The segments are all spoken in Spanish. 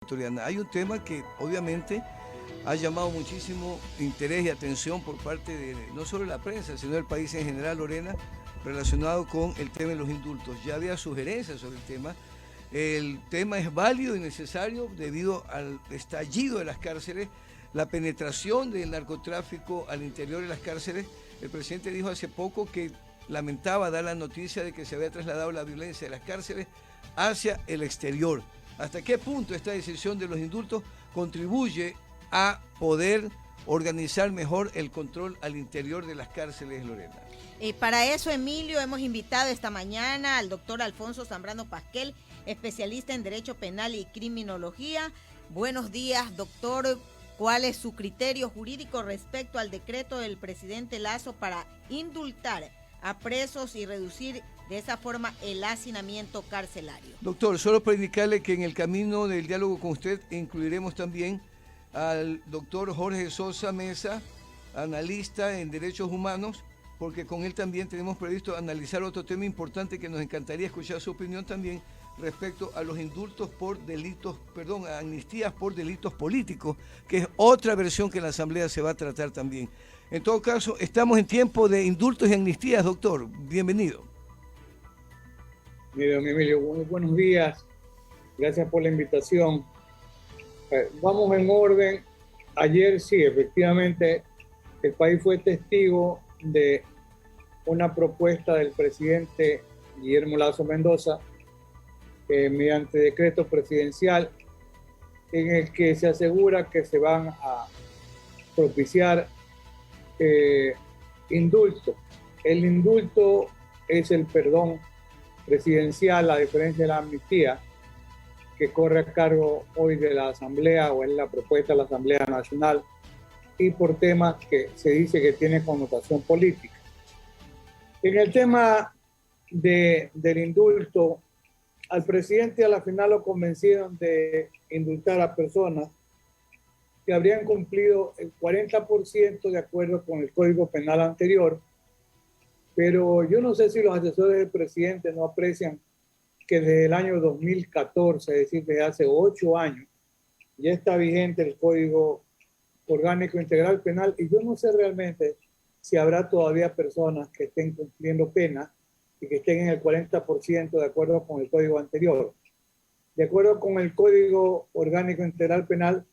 ecuatoriana. Hay un tema que obviamente ha llamado muchísimo interés y atención por parte de no solo la prensa, sino del país en general, Lorena, relacionado con el tema de los indultos. Ya había sugerencias sobre el tema. El tema es válido y necesario debido al estallido de las cárceles, la penetración del narcotráfico al interior de las cárceles. El presidente dijo hace poco que lamentaba dar la noticia de que se había trasladado la violencia de las cárceles hacia el exterior. ¿Hasta qué punto esta decisión de los indultos contribuye a poder organizar mejor el control al interior de las cárceles, Lorena? Para eso, Emilio, hemos invitado esta mañana al doctor Alfonso Zambrano Pasquel, especialista en Derecho Penal y Criminología. Buenos días, doctor. ¿Cuál es su criterio jurídico respecto al decreto del presidente Lasso para indultar a presos y reducir de esa forma el hacinamiento carcelario? Doctor, solo para indicarle que en el camino del diálogo con usted incluiremos también al doctor Jorge Sosa Mesa, analista en derechos humanos, porque con él también tenemos previsto analizar otro tema importante que nos encantaría escuchar su opinión también respecto a los indultos por delitos, perdón, a amnistías por delitos políticos, que es otra versión que en la Asamblea se va a tratar también. En todo caso, estamos en tiempo de indultos y amnistías, doctor. Bienvenido. Mire, don Emilio, muy buenos días. Gracias por la invitación. Vamos en orden. Ayer sí, efectivamente, el país fue testigo de una propuesta del presidente Guillermo Lasso Mendoza mediante decreto presidencial en el que se asegura que se van a propiciar indultos. El indulto es el perdón presidencial, a diferencia de la amnistía, que corre a cargo hoy de la Asamblea o en la propuesta de la Asamblea Nacional y por temas que se dice que tiene connotación política. En el tema del indulto, al presidente a la final lo convencieron de indultar a personas que habrían cumplido el 40% de acuerdo con el Código Penal anterior, pero yo no sé si los asesores del presidente no aprecian que desde el año 2014, es decir, desde hace 8 años, ya está vigente el Código Orgánico Integral Penal y yo no sé realmente si habrá todavía personas que estén cumpliendo pena y que estén en el 40% de acuerdo con el código anterior. De acuerdo con el Código Orgánico Integral Penal,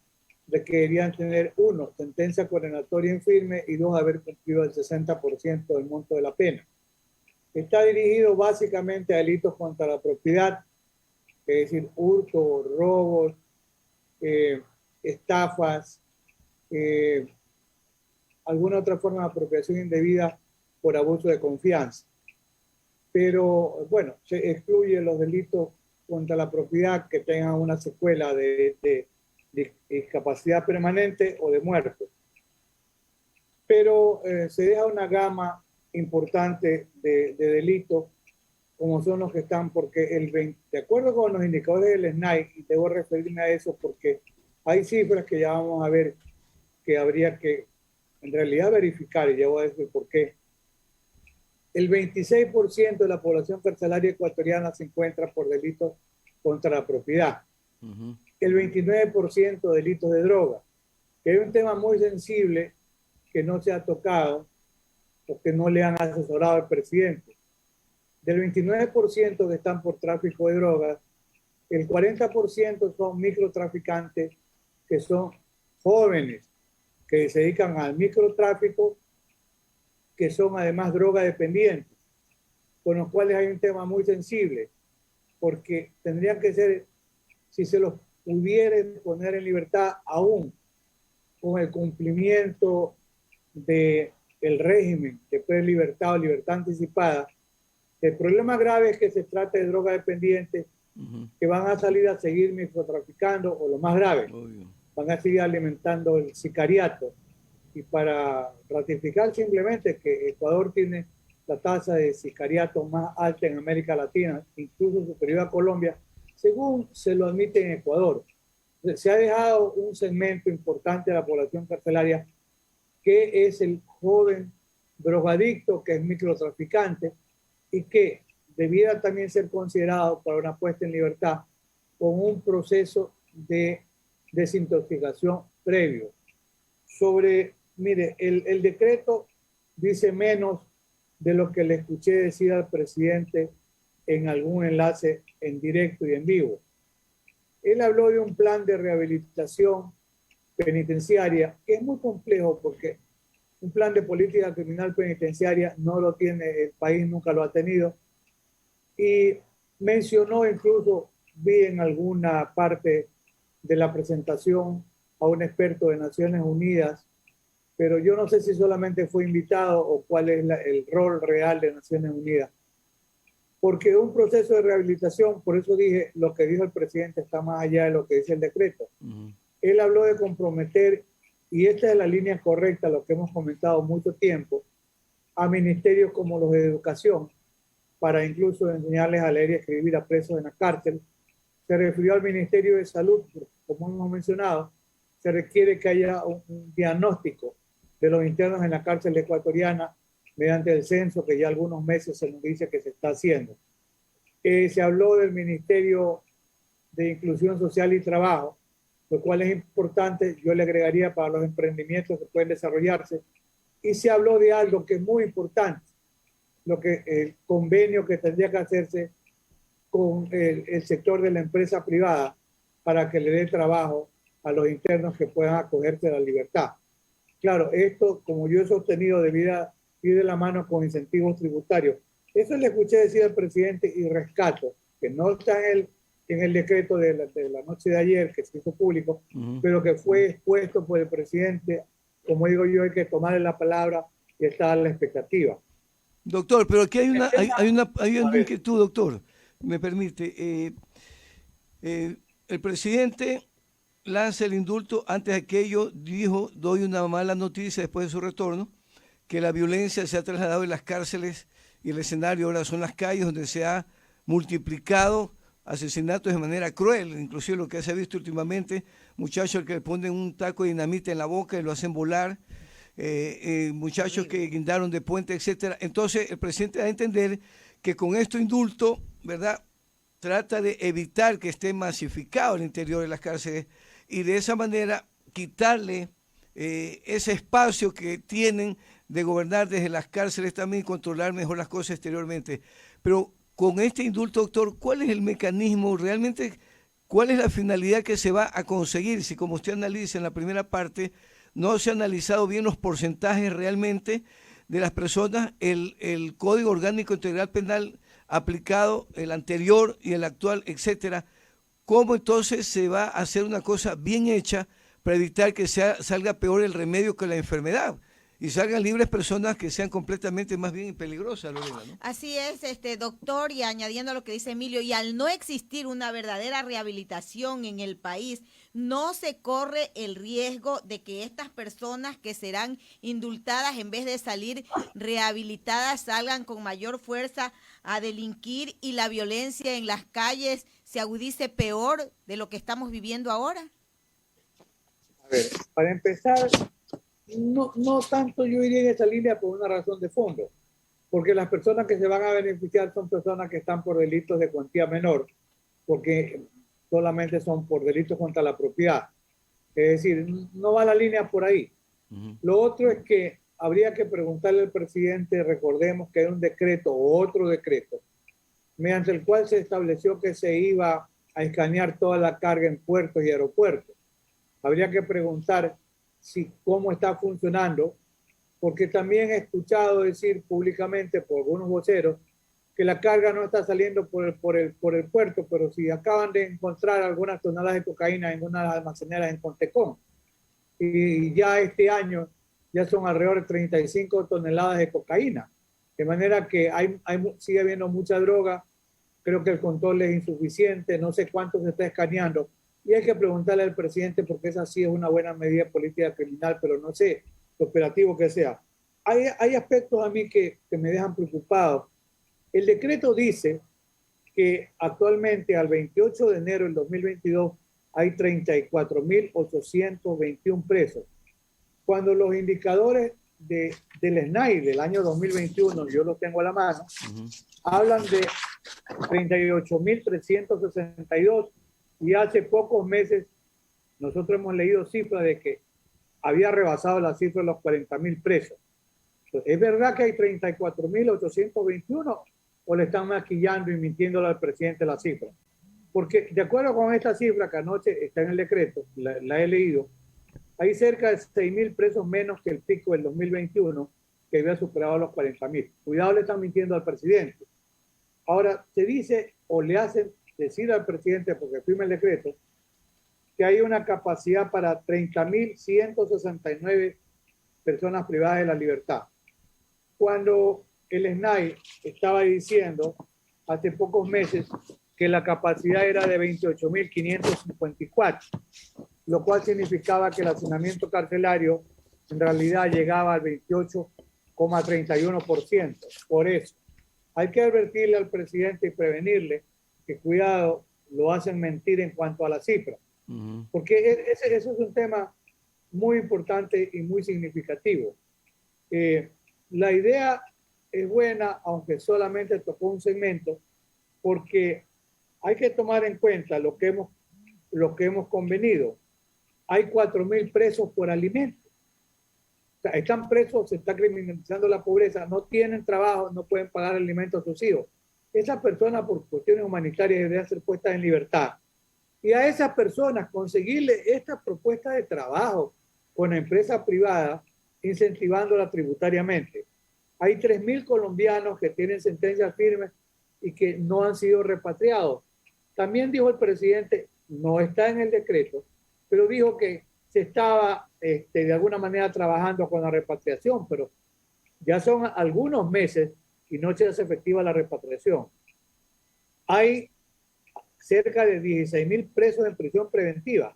requerirían tener 1, sentencia condenatoria en firme y 2, haber cumplido el 60% del monto de la pena. Está dirigido básicamente a delitos contra la propiedad, es decir, hurto, robos, estafas, alguna otra forma de apropiación indebida por abuso de confianza. Pero bueno, se excluye los delitos contra la propiedad que tengan una secuela de discapacidad permanente o de muerte. Pero se deja una gama importante de delitos como son los que están, porque de acuerdo con los indicadores del SNAI, y debo referirme a eso porque hay cifras que ya vamos a ver que habría que en realidad verificar, y ya voy a decir por qué. El 26% de la población carcelaria ecuatoriana se encuentra por delitos contra la propiedad. El 29% delitos de droga, que es un tema muy sensible que no se ha tocado porque no le han asesorado al presidente. Del 29% que están por tráfico de drogas, el 40% son microtraficantes que son jóvenes que se dedican al microtráfico, que son además drogadependientes, con los cuales hay un tema muy sensible, porque tendrían que ser, si se los pudiera poner en libertad aún con el cumplimiento del régimen de prelibertad o libertad anticipada. El problema grave es que se trata de drogadependientes que van a salir a seguir microtraficando, o lo más grave, van a seguir alimentando el sicariato. Y para ratificar simplemente que Ecuador tiene la tasa de sicariato más alta en América Latina, incluso superior a Colombia, según se lo admite en Ecuador. Se ha dejado un segmento importante de la población carcelaria que es el joven drogadicto, que es microtraficante y que debiera también ser considerado para una puesta en libertad con un proceso de desintoxicación previo. Mire, el decreto dice menos de lo que le escuché decir al presidente en algún enlace en directo y en vivo. Él habló de un plan de rehabilitación penitenciaria que es muy complejo porque un plan de política criminal penitenciaria no lo tiene el país, nunca lo ha tenido. Y mencionó incluso, vi en alguna parte de la presentación a un experto de Naciones Unidas, pero yo no sé si solamente fue invitado o cuál es el rol real de Naciones Unidas. Porque un proceso de rehabilitación, por eso dije, lo que dijo el presidente está más allá de lo que dice el decreto. Él habló de comprometer, y esta es la línea correcta, lo que hemos comentado mucho tiempo, a ministerios como los de educación, para incluso enseñarles a leer y escribir a presos en la cárcel. Se refirió al Ministerio de Salud, como hemos mencionado, se requiere que haya un diagnóstico de los internos en la cárcel ecuatoriana mediante el censo que ya algunos meses se nos dice que se está haciendo. Se habló del Ministerio de Inclusión Social y Trabajo, lo cual es importante, yo le agregaría para los emprendimientos que pueden desarrollarse, y se habló de algo que es muy importante, el convenio que tendría que hacerse con el sector de la empresa privada para que le dé trabajo a los internos que puedan acogerse a la libertad. Claro, esto, como yo he sostenido, debiera ir de la mano con incentivos tributarios. Eso le escuché decir al presidente y rescato, que no está en el decreto de la noche de ayer, que se hizo público, pero que fue expuesto por el presidente. Como digo yo, hay que tomarle la palabra y estar a la expectativa. Doctor, pero aquí hay una inquietud, doctor, me permite. El presidente lanza el indulto. Antes de aquello dijo, doy una mala noticia después de su retorno, que la violencia se ha trasladado de las cárceles y el escenario ahora son las calles, donde se ha multiplicado asesinatos de manera cruel, inclusive lo que se ha visto últimamente, muchachos al que le ponen un taco de dinamita en la boca y lo hacen volar, muchachos que guindaron de puente, etcétera. Entonces el presidente da a entender que con este indulto, ¿verdad?, trata de evitar que esté masificado el interior de las cárceles y de esa manera quitarle ese espacio que tienen de gobernar desde las cárceles también y controlar mejor las cosas exteriormente. Pero con este indulto, doctor, ¿cuál es el mecanismo realmente? ¿Cuál es la finalidad que se va a conseguir? Si, como usted analiza en la primera parte, no se ha analizado bien los porcentajes realmente de las personas, el Código Orgánico Integral Penal aplicado, el anterior y el actual, etcétera, ¿cómo entonces se va a hacer una cosa bien hecha para evitar que salga peor el remedio que la enfermedad? Y salgan libres personas que sean completamente más bien peligrosas, Lorena, ¿no? Así es, doctor, y añadiendo a lo que dice Emilio, y al no existir una verdadera rehabilitación en el país, no se corre el riesgo de que estas personas que serán indultadas, en vez de salir rehabilitadas, salgan con mayor fuerza a delinquir y la violencia en las calles se agudice peor de lo que estamos viviendo ahora. A ver, para empezar, no tanto yo iría en esa línea por una razón de fondo, porque las personas que se van a beneficiar son personas que están por delitos de cuantía menor, porque solamente son por delitos contra la propiedad. Es decir, no va la línea por ahí. Lo otro es que habría que preguntarle al presidente, recordemos que hay un decreto o otro decreto, mediante el cual se estableció que se iba a escanear toda la carga en puertos y aeropuertos. Habría que preguntar cómo está funcionando, porque también he escuchado decir públicamente por algunos voceros que la carga no está saliendo por el puerto, pero si acaban de encontrar algunas toneladas de cocaína en unas almaceneras en Contecón, y ya este año ya son alrededor de 35 toneladas de cocaína, de manera que sigue habiendo mucha droga. Creo que el control es insuficiente, no sé cuánto se está escaneando. Y hay que preguntarle al presidente porque esa sí es una buena medida de política criminal, pero no sé lo operativo que sea. Hay aspectos a mí que me dejan preocupado. El decreto dice que actualmente al 28 de enero del 2022 hay 34.821 presos. Cuando los indicadores del SNAI del año 2021, yo los tengo a la mano, hablan de 38.362 y hace pocos meses nosotros hemos leído cifras de que había rebasado la cifra de los 40.000 presos. Entonces, ¿es verdad que hay 34.821 o le están maquillando y mintiéndole al presidente la cifra? Porque de acuerdo con esta cifra que anoche está en el decreto, la he leído, hay cerca de 6.000 presos menos que el pico del 2021, que había superado los 40.000. Cuidado, le están mintiendo al presidente. Ahora, se dice o le hacen decir al presidente, porque firma el decreto, que hay una capacidad para 30.169 personas privadas de la libertad. Cuando el SNAI estaba diciendo hace pocos meses que la capacidad era de 28.554, lo cual significaba que el hacinamiento carcelario en realidad llegaba al 28,31%. Por eso, hay que advertirle al presidente y prevenirle que cuidado, lo hacen mentir en cuanto a la cifra. Porque ese es un tema muy importante y muy significativo. La idea es buena, aunque solamente tocó un segmento, porque hay que tomar en cuenta lo que hemos convenido. Hay 4.000 presos por alimento. O sea, están presos, se está criminalizando la pobreza, no tienen trabajo, no pueden pagar alimentos a sus hijos. Esas personas, por cuestiones humanitarias, deberían ser puestas en libertad. Y a esas personas conseguirle esta propuesta de trabajo con la empresa privada, incentivándola tributariamente. Hay 3.000 colombianos que tienen sentencias firmes y que no han sido repatriados. También dijo el presidente, no está en el decreto, pero dijo que se estaba de alguna manera trabajando con la repatriación, pero ya son algunos meses y no se hace efectiva la repatriación. Hay cerca de 16.000 presos en prisión preventiva.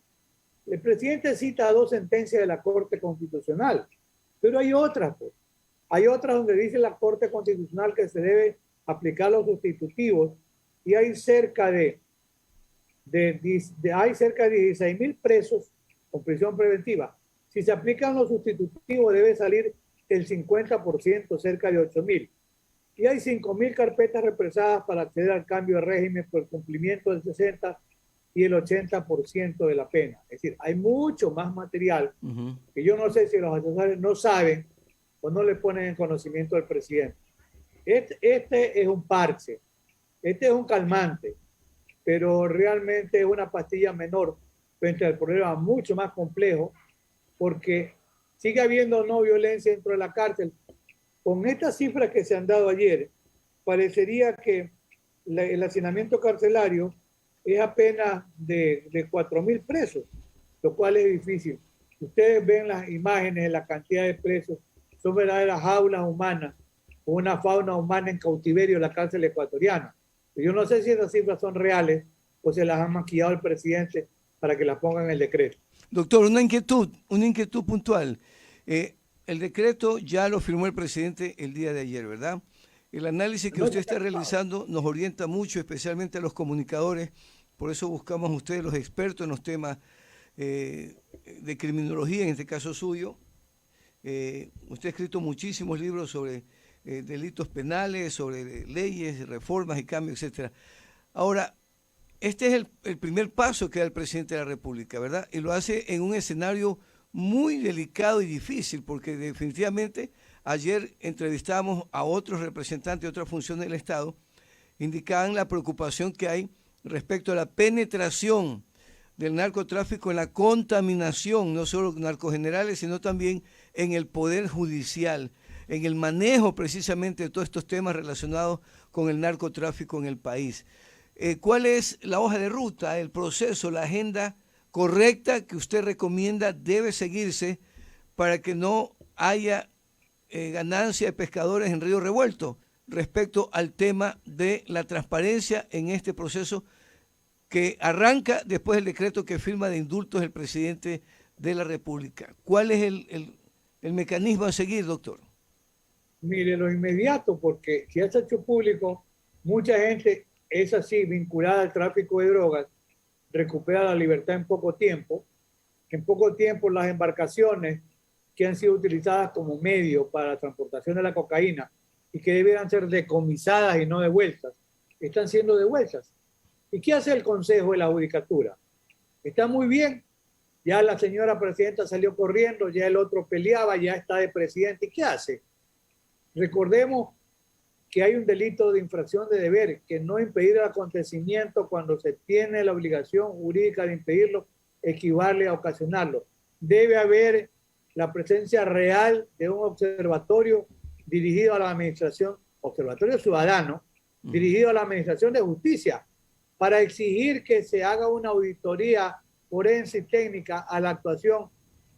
El presidente cita 2 sentencias de la Corte Constitucional, pero hay otras, pues. Hay otras donde dice la Corte Constitucional que se debe aplicar los sustitutivos y hay cerca de 16.000 presos con prisión preventiva. Si se aplican los sustitutivos debe salir el 50%, cerca de 8.000. Y hay 5.000 carpetas represadas para acceder al cambio de régimen por el cumplimiento del 60 y el 80% de la pena. Es decir, hay mucho más material que yo no sé si los asesores no saben o no le ponen en conocimiento al presidente. Este es un parche, este es un calmante, pero realmente es una pastilla menor frente al problema mucho más complejo, porque sigue habiendo no violencia dentro de la cárcel. Con estas cifras que se han dado ayer, parecería que el hacinamiento carcelario es apenas de 4.000 presos, lo cual es difícil. Ustedes ven las imágenes de la cantidad de presos, son verdaderas jaulas humanas, con una fauna humana en cautiverio en la cárcel ecuatoriana. Yo no sé si esas cifras son reales o se las ha maquillado el presidente para que las pongan en el decreto. Doctor, una inquietud puntual. El decreto ya lo firmó el presidente el día de ayer, ¿verdad? El análisis que usted está realizando nos orienta mucho, especialmente a los comunicadores. Por eso buscamos a ustedes, los expertos en los temas de criminología, en este caso suyo. Usted ha escrito muchísimos libros sobre delitos penales, sobre leyes, reformas y cambios, etcétera. Ahora, este es el primer paso que da el presidente de la República, ¿verdad? Y lo hace en un escenario muy delicado y difícil, porque definitivamente ayer entrevistamos a otros representantes de otras funciones del Estado, indicaban la preocupación que hay respecto a la penetración del narcotráfico en la contaminación, no solo narcogenerales, sino también en el Poder Judicial, en el manejo precisamente de todos estos temas relacionados con el narcotráfico en el país. ¿Cuál es la hoja de ruta, el proceso, la agenda correcta que usted recomienda debe seguirse para que no haya ganancia de pescadores en río revuelto respecto al tema de la transparencia en este proceso que arranca después del decreto que firma de indultos el presidente de la República? ¿Cuál es el mecanismo a seguir, doctor? Mire, lo inmediato, porque si has hecho público, mucha gente es así, vinculada al tráfico de drogas, recupera la libertad en poco tiempo. En poco tiempo las embarcaciones que han sido utilizadas como medio para la transportación de la cocaína y que debieran ser decomisadas y no devueltas, están siendo devueltas. ¿Y qué hace el Consejo de la Judicatura? Está muy bien, ya la señora presidenta salió corriendo, ya el otro peleaba, ya está de presidente. ¿Y qué hace? Recordemos que hay un delito de infracción de deber, que no impedir el acontecimiento cuando se tiene la obligación jurídica de impedirlo, equivale a ocasionarlo. Debe haber la presencia real de un observatorio dirigido a la administración, observatorio ciudadano, dirigido a la administración de justicia, para exigir que se haga una auditoría forense y técnica a la actuación,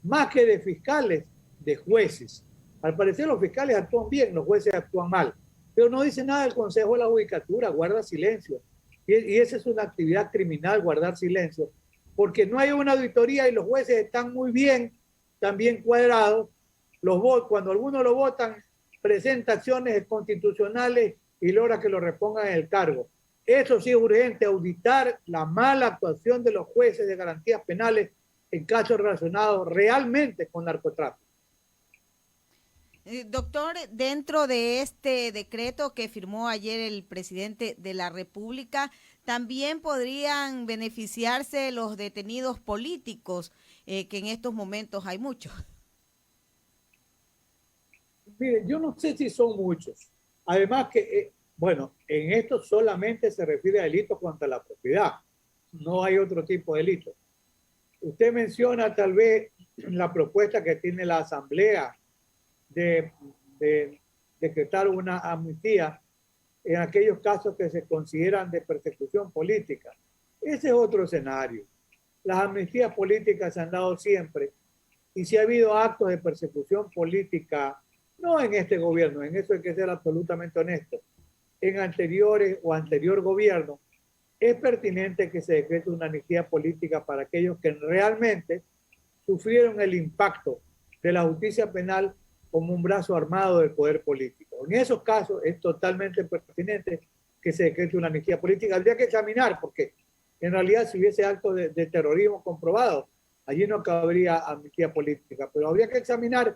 más que de fiscales, de jueces. Al parecer los fiscales actúan bien, los jueces actúan mal, pero no dice nada del Consejo de la Judicatura, guarda silencio. Y esa es una actividad criminal, guardar silencio, porque no hay una auditoría y los jueces están muy bien, también cuadrados. Cuando algunos lo votan, presenta acciones constitucionales y logra que lo repongan en el cargo. Eso sí es urgente, auditar la mala actuación de los jueces de garantías penales en casos relacionados realmente con narcotráfico. Doctor, dentro de este decreto que firmó ayer el presidente de la República, también podrían beneficiarse los detenidos políticos, que en estos momentos hay muchos. Mire, yo no sé si son muchos. Además que, bueno, en esto solamente se refiere a delitos contra la propiedad. No hay otro tipo de delito. Usted menciona tal vez la propuesta que tiene la Asamblea de decretar una amnistía en aquellos casos que se consideran de persecución política. Ese es otro escenario. Las amnistías políticas se han dado siempre, y si ha habido actos de persecución política, no en este gobierno, en eso hay que ser absolutamente honesto, en anteriores o anterior gobierno, es pertinente que se decrete una amnistía política para aquellos que realmente sufrieron el impacto de la justicia penal como un brazo armado del poder político. En esos casos es totalmente pertinente que se decrete una amnistía política. Habría que examinar, porque en realidad si hubiese actos de terrorismo comprobados, allí no cabría amnistía política, pero habría que examinar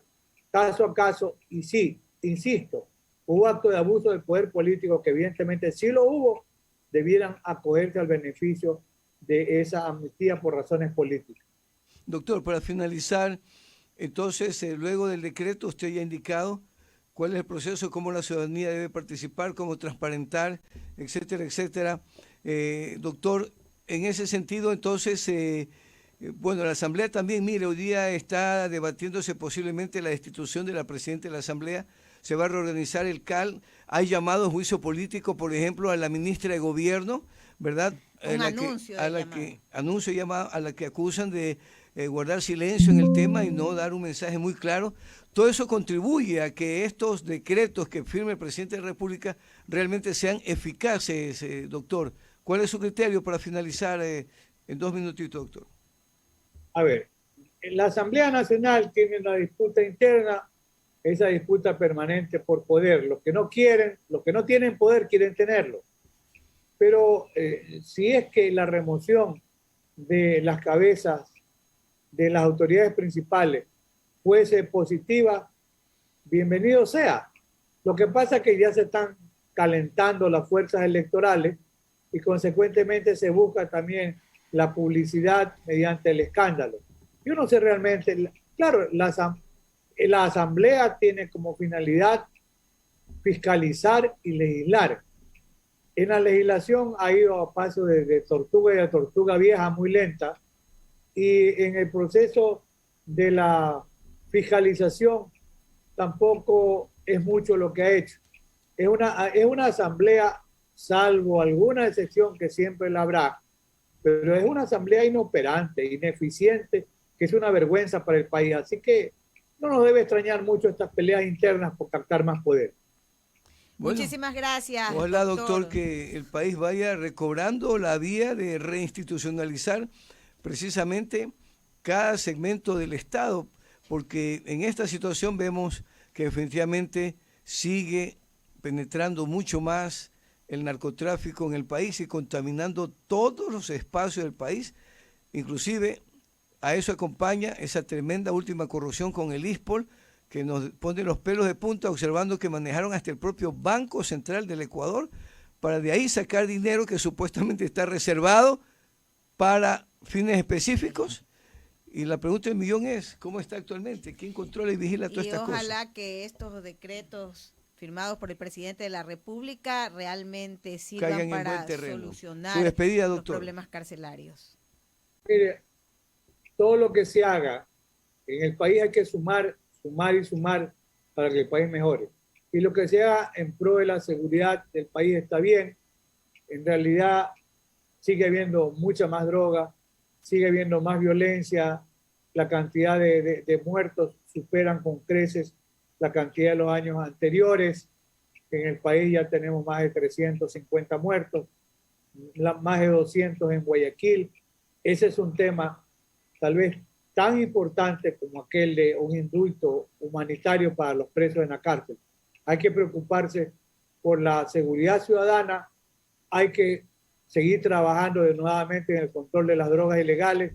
caso a caso. Y sí, insisto, hubo actos de abuso del poder político que evidentemente sí lo hubo, debieran acogerse al beneficio de esa amnistía por razones políticas. Doctor, para finalizar, entonces, luego del decreto, usted ya ha indicado cuál es el proceso, cómo la ciudadanía debe participar, cómo transparentar, etcétera, etcétera. Doctor, en ese sentido, entonces, bueno, la Asamblea también, mire, hoy día está debatiéndose posiblemente la destitución de la presidenta de la Asamblea, se va a reorganizar el CAL, hay llamado a juicio político, por ejemplo, a la ministra de Gobierno, ¿verdad? A la que acusan de guardar silencio en el tema y no dar un mensaje muy claro. Todo eso contribuye a que estos decretos que firme el presidente de la República realmente sean eficaces, doctor. ¿Cuál es su criterio para finalizar en 2 minutitos, doctor? A ver, la Asamblea Nacional tiene una disputa interna, esa disputa permanente por poder. Los que no quieren, los que no tienen poder quieren tenerlo. Pero si es que la remoción de las cabezas de las autoridades principales fuese positiva, bienvenido sea. Lo que pasa es que ya se están calentando las fuerzas electorales y consecuentemente se busca también la publicidad mediante el escándalo. Yo no sé realmente, claro, la Asamblea tiene como finalidad fiscalizar y legislar. En la legislación ha ido a paso de tortuga y de tortuga vieja muy lenta, y en el proceso de la fiscalización tampoco es mucho lo que ha hecho. Es una asamblea, salvo alguna excepción que siempre la habrá, pero es una asamblea inoperante, ineficiente, que es una vergüenza para el país. Así que no nos debe extrañar mucho estas peleas internas por captar más poder. Bueno, muchísimas gracias. Ojalá, doctor, que el país vaya recobrando la vía de reinstitucionalizar precisamente cada segmento del Estado, porque en esta situación vemos que definitivamente sigue penetrando mucho más el narcotráfico en el país y contaminando todos los espacios del país. Inclusive a eso acompaña esa tremenda última corrupción con el ISPOL, que nos pone los pelos de punta observando que manejaron hasta el propio Banco Central del Ecuador para de ahí sacar dinero que supuestamente está reservado para fines específicos. Y la pregunta del millón es, ¿cómo está actualmente? ¿Quién controla y vigila todas estas cosas? Y ojalá que estos decretos firmados por el presidente de la República realmente sirvan para solucionar los problemas carcelarios. Mire, todo lo que se haga en el país hay que sumar y sumar para que el país mejore. Y lo que se haga en pro de la seguridad del país está bien. En realidad sigue habiendo mucha más droga, sigue habiendo más violencia, la cantidad de muertos superan con creces la cantidad de los años anteriores. En el país ya tenemos más de 350 muertos, más de 200 en Guayaquil. Ese es un tema tal vez tan importante como aquel de un indulto humanitario para los presos en la cárcel. Hay que preocuparse por la seguridad ciudadana, hay que seguir trabajando nuevamente en el control de las drogas ilegales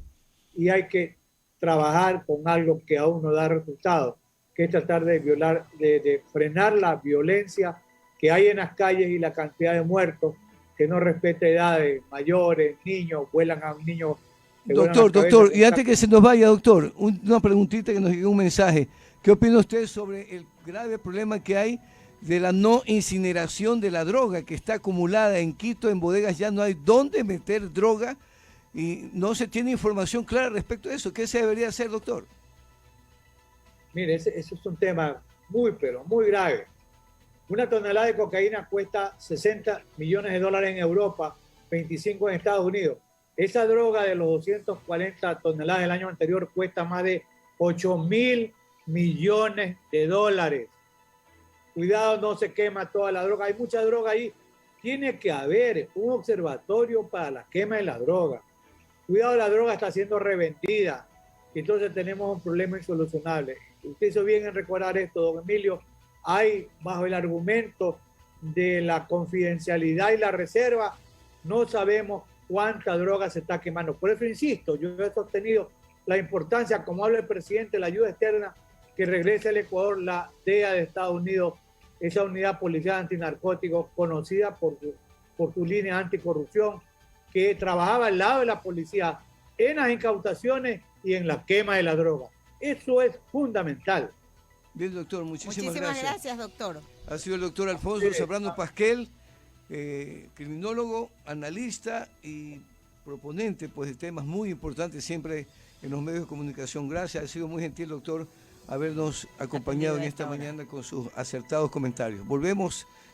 y hay que trabajar con algo que aún no da resultados, que es tratar de frenar la violencia que hay en las calles y la cantidad de muertos, que no respeta edades, mayores, niños, vuelan a un niño. Doctor, y antes que se nos vaya, doctor, una preguntita que nos llegó un mensaje. ¿Qué opina usted sobre el grave problema que hay de la no incineración de la droga que está acumulada en Quito, en bodegas? Ya no hay dónde meter droga y no se tiene información clara respecto a eso. ¿Qué se debería hacer, doctor? Mire, ese es un tema muy, pero muy grave. Una tonelada de cocaína cuesta $60 millones en Europa, 25 en Estados Unidos. Esa droga de los 240 toneladas del año anterior cuesta más de $8.000 millones. Cuidado, no se quema toda la droga. Hay mucha droga ahí. Tiene que haber un observatorio para la quema de la droga. Cuidado, la droga está siendo revendida. Entonces tenemos un problema insolucionable. Usted hizo bien en recordar esto, don Emilio. Hay, bajo el argumento de la confidencialidad y la reserva, no sabemos cuánta droga se está quemando. Por eso insisto, yo he sostenido la importancia, como habla el presidente, la ayuda externa, que regrese al Ecuador la DEA de Estados Unidos, esa unidad policial antinarcóticos conocida por su línea anticorrupción, que trabajaba al lado de la policía en las incautaciones y en la quema de la droga. Eso es fundamental. Bien, doctor, muchísimas gracias, doctor. Ha sido el doctor Alfonso Zambrano Pasquel, criminólogo, analista y proponente pues, de temas muy importantes siempre en los medios de comunicación. Gracias, ha sido muy gentil, doctor, habernos acompañado en esta mañana con sus acertados comentarios. Volvemos